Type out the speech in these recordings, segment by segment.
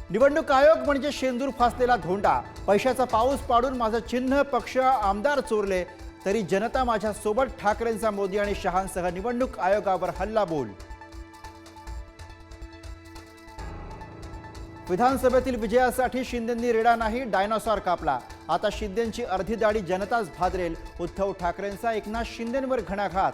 निवडणूक आयोग म्हणजे शेंदूर फासलेला धोंडा। पैशाचा पाऊस पाडून माझं चिन्ह पक्ष आमदार चोरले तरी जनता माझ्या सोबत। ठाकरेंचा मोदी आणि शहांसह निवडणूक आयोगावर हल्लाबोल। विधानसभेतील विजयासाठी शिंदेंनी रेडा नाही डायनॉसॉर कापला। आता शिंदेंची अर्धी दाढी जनताच भादरेल। उद्धव ठाकरेंचा एकनाथ शिंदेंवर घणाघात।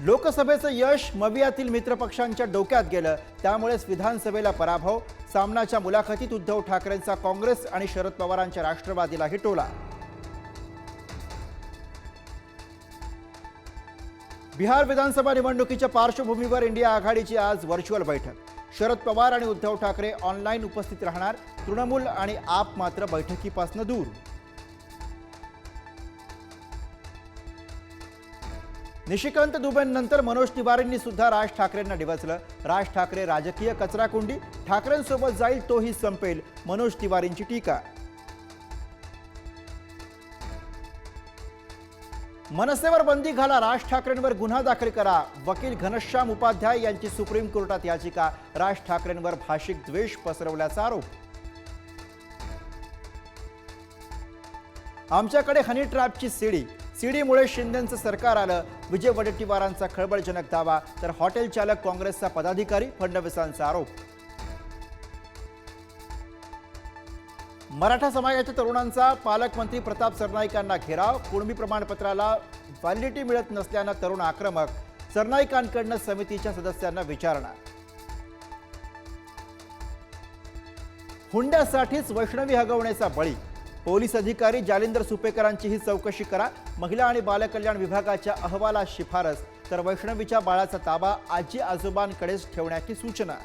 लोकसभेचं यश मवियातील मित्रपक्षांच्या डोक्यात गेलं, त्यामुळेच विधानसभेला पराभव। सामनाच्या मुलाखतीत उद्धव ठाकरेंचा काँग्रेस आणि शरद पवारांच्या राष्ट्रवादीलाही टोला। बिहार विधानसभा निवडणुकीच्या पार्श्वभूमीवर इंडिया आघाडीची आज व्हर्च्युअल बैठक। शरद पवार आणि उद्धव ठाकरे ऑनलाईन उपस्थित राहणार। तृणमूल आणि आप मात्र बैठकीपासून दूर। निशिकांत दुबेंनंतर मनोज तिवारींनी सुद्धा राज ठाकरेंना डिवचलं। राज ठाकरे राजकीय कचराकुंडी, ठाकरेंसोबत जाईल तोही संपेल, मनोज तिवारींची टीका। मनसेवर बंदी घाला, राज ठाकरेंवर गुन्हा दाखल करा। वकील घनश्याम उपाध्याय यांची सुप्रीम कोर्टात याचिका। राज ठाकरेंवर भाषिक द्वेष पसरवल्याचा आरोप। आमच्याकडे हनी ट्रॅपची सीडीमुळे शिंदेंचं सरकार आलं। विजय वडेट्टीवारांचा खळबळजनक दावा, तर हॉटेल चालक काँग्रेसचा पदाधिकारी, फडणवीसांचा आरोप। मराठा समाजाच्या तरुणांचा पालकमंत्री प्रताप सरनाईकांना घेराव। कुणबी प्रमाणपत्राला व्हॅलिडिटी मिळत नसल्यानं तरुण आक्रमक। सरनाईकांकडनं समितीच्या सदस्यांना विचारणा। हुंड्यासाठीच वैष्णवी हगवण्याचा बळी, पोलीस अधिकारी जालिंदर सुपेकरांची ही चौकशी करा। महिला आणि बालकल्याण विभागाच्या अहवालात शिफारस, तर वैष्णवीच्या बाळाचा ताबा आजी आजोबांकडेच ठेवण्याची सूचना।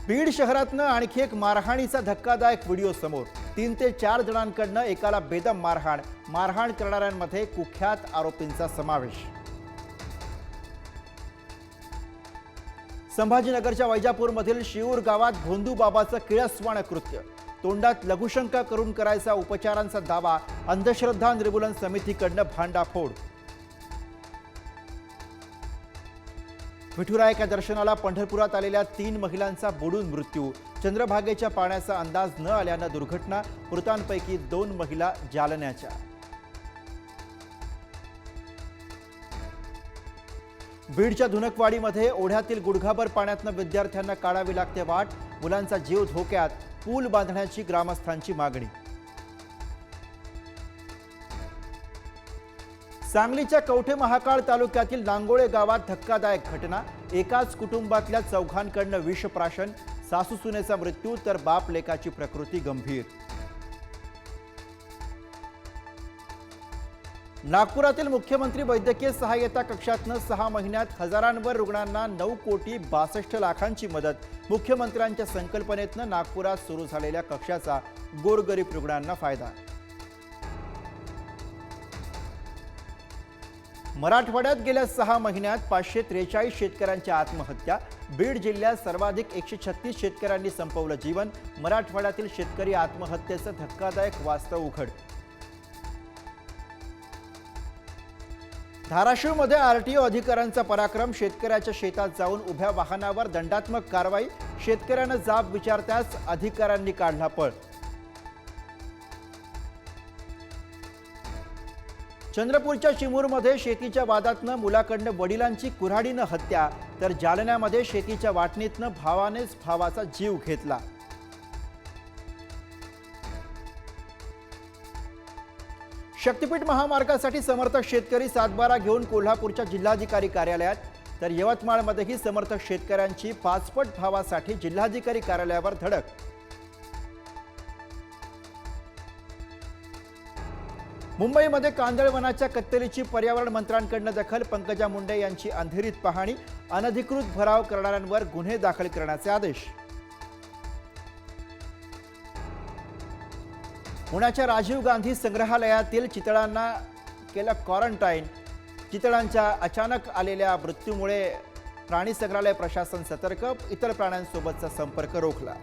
बीड शहरातनं आणखी एक मारहाणीचा धक्कादायक व्हिडिओ समोर। 3 ते 4 जणांकडनं एकाला बेदम मारहाण करणाऱ्यांमध्ये कुख्यात आरोपींचा समावेश। संभाजीनगरच्या वैजापूरमधील शिऊर गावात भोंदूबाबाचं किळसवाणं कृत्य। तोंडात लघुशंका करून करायचा उपचारांचा दावा। अंधश्रद्धा निर्मूलन समितीकडनं भांडाफोड। विठुरायाच्या दर्शनाला पंढरपुरात आलेल्या 3 महिलांचा बुडून मृत्यू। चंद्रभागेच्या पाण्याचा अंदाज न आल्यानं दुर्घटना। मृतांपैकी 2 महिला जालन्याच्या। बीडच्या धुनकवाडीमध्ये ओढ्यातील गुडघाभर पाण्यातनं विद्यार्थ्यांना काढावी लागते वाट। मुलांचा जीव धोक्यात, पूल बांधण्याची ग्रामस्थांची मागणी। सांगलीच्या कवठे महाकाळ तालुक्यातील नांगोळे गावात धक्कादायक घटना। एकाच कुटुंबातल्या 4घांकडनं विषप्राशन। सासू सुनेचा मृत्यू, तर बाप लेकाची प्रकृती गंभीर। नागपुरातील मुख्यमंत्री वैद्यकीय सहाय्यता कक्षातनं 6 महिन्यात हजारांवर रुग्णांना 9,62,00,00,000ची मदत। मुख्यमंत्र्यांच्या संकल्पनेतनं नागपुरात सुरू झालेल्या कक्षाचा गोरगरीब रुग्णांना फायदा। मराठवाड्यात गेल्या 6 महिन्यात 543 शेतकऱ्यांच्या आत्महत्या। बीड जिल्ह्यात सर्वाधिक 136 शेतकऱ्यांनी संपवलं जीवन। मराठवाड्यातील शेतकरी आत्महत्येचं धक्कादायक वास्तव उघड। धाराशिवमध्ये आरटीओ अधिकाऱ्यांचा पराक्रम। शेतकऱ्याच्या शेतात जाऊन उभ्या वाहनावर दंडात्मक कारवाई। शेतकऱ्यानं जाब विचारताच अधिकाऱ्यांनी काढला पळ। चंद्रपूरच्या चिमूरमध्ये शेतीच्या वादातनं मुलाकडनं वडिलांची कुऱ्हाडीनं हत्या, तर जालन्यामध्ये शेतीच्या वाटणीतनं भावानेच भावाचा जीव घेतला। शक्तीपीठ महामार्गासाठी समर्थक शेतकरी सातबारा घेऊन कोल्हापूरच्या जिल्हाधिकारी कार्यालयात, तर यवतमाळमध्येही समर्थक शेतकऱ्यांची 5 पट भावासाठी जिल्हाधिकारी कार्यालयावर धडक। मुंबईमध्ये कांदळवनाच्या कत्तलीची पर्यावरण मंत्र्यांकडनं दखल। पंकजा मुंडे यांची अंधेरीत पाहणी। अनधिकृत भराव करणाऱ्यांवर गुन्हे दाखल करण्याचे आदेश। पुण्याच्या राजीव गांधी संग्रहालयातील चितळांना केलं क्वारंटाईन। चितळांच्या अचानक आलेल्या मृत्यूमुळे प्राणी संग्रहालय प्रशासन सतर्क। इतर प्राण्यांसोबतचा संपर्क रोखला।